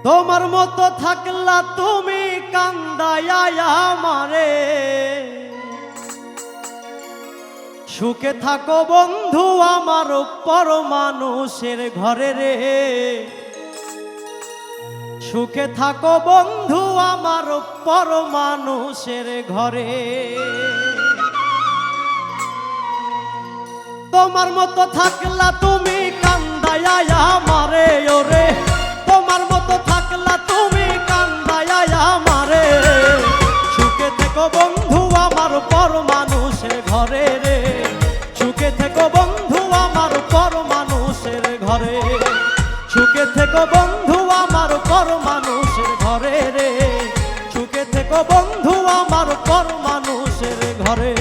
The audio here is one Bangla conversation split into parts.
তোমার মতো থাকলা তুমি কান্দায়া আমারে, সুখে থাকো বন্ধু আমার পর মানুষের ঘরে রে। সুখে থাকো বন্ধু আমার পর মানুষের ঘরে। তোমার মতো থাকলা তুমি কান্দায়া আমারে ওরে, তোমার মতো থাকলা তুমি কান্দায়া আমারে। সুখে থেকো বন্ধু আমার পর মানুষের ঘরে রে। সুখে থেকো বন্ধু আমার পর মানুষের ঘরে। সুখে থেকো বন্ধু আমার পর মানুষের ঘরে রে। সুখে থেকো বন্ধু আমার পর মানুষের ঘরে।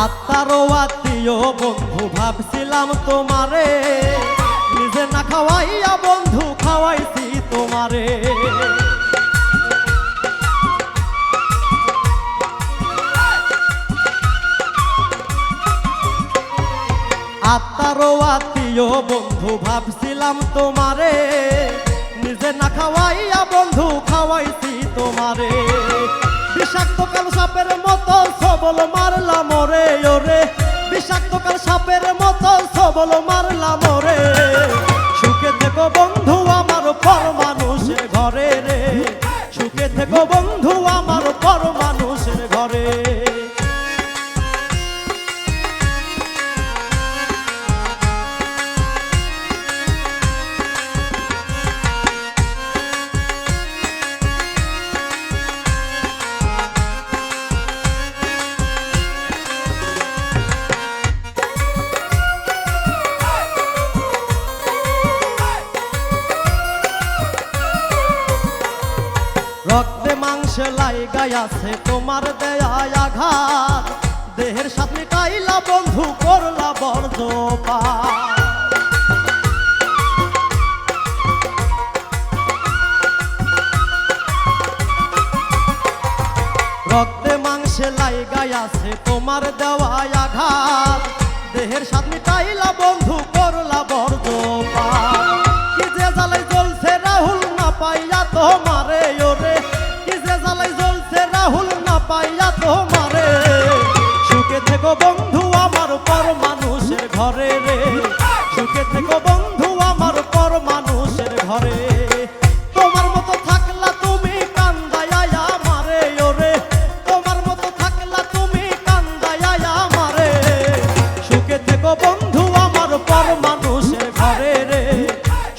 আত্মারও আত্মীয় বন্ধু ভাবছিলাম তোমারে, নিজে না খাওয়াইয়া বন্ধু খাওয়াইছি তোমারে। আত্মারও আত্মীয় বন্ধু ভাবছিলাম তোমারে, নিজে না খাওয়াইয়া বন্ধু খাওয়াইছি তোমারে। বিষাক্ত কাল সাপের মতো সবল মারলাম ওরে ওরে, বিষাক্ত কাল সাপের মতো সবল মারলাম ওরে। সুখে থেকো বন্ধু আমার পর মানুষের ঘরে রে। সুখে থেকো বন্ধু আমার পর মানুষের ঘরে। রক্তে মাংসে লাইগাই আছে তোমার দেয়া আঘাত, দেহের সাথে মিটাইলা বন্ধু করলা বর্জপাত। রক্তে মাংসে লাইগাই আছে তোমার দেওয়া আঘাত, দেহের সাথে মিটাইলা বন্ধু করলা বর্জপাত। কি যে জ্বালাই জ্বলছে রাহুল না পাইয়া তোমারে ওরে, কি যে জ্বালাই জ্বলছে রাহুল না পাইয়া তোমারে। সুখে থেকো বন্ধু আমার পর মানুষের ঘরে রে। সুখে থেকো বন্ধু আমার পর মানুষের ঘরে। তোমার মতো থাকলা তুমি কান্দায়া আমারে ওরে, তোমার মতো থাকলা তুমি কান্দায়া আমারে। সুখে থেকো বন্ধু আমার পর মানুষের ঘরে রে।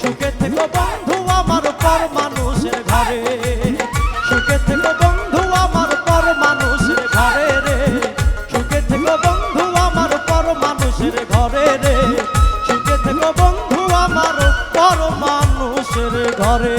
সুখে থেকো বন্ধু আমার পর মানুষের ঘরে। সুখে থেকো বন্ধু আমার পর মানুষের ঘরে রে। সুখে থেকো বন্ধু আমার পর মানুষের ঘরে রে। সুখে থেকো বন্ধু আমার পর মানুষের ঘরে।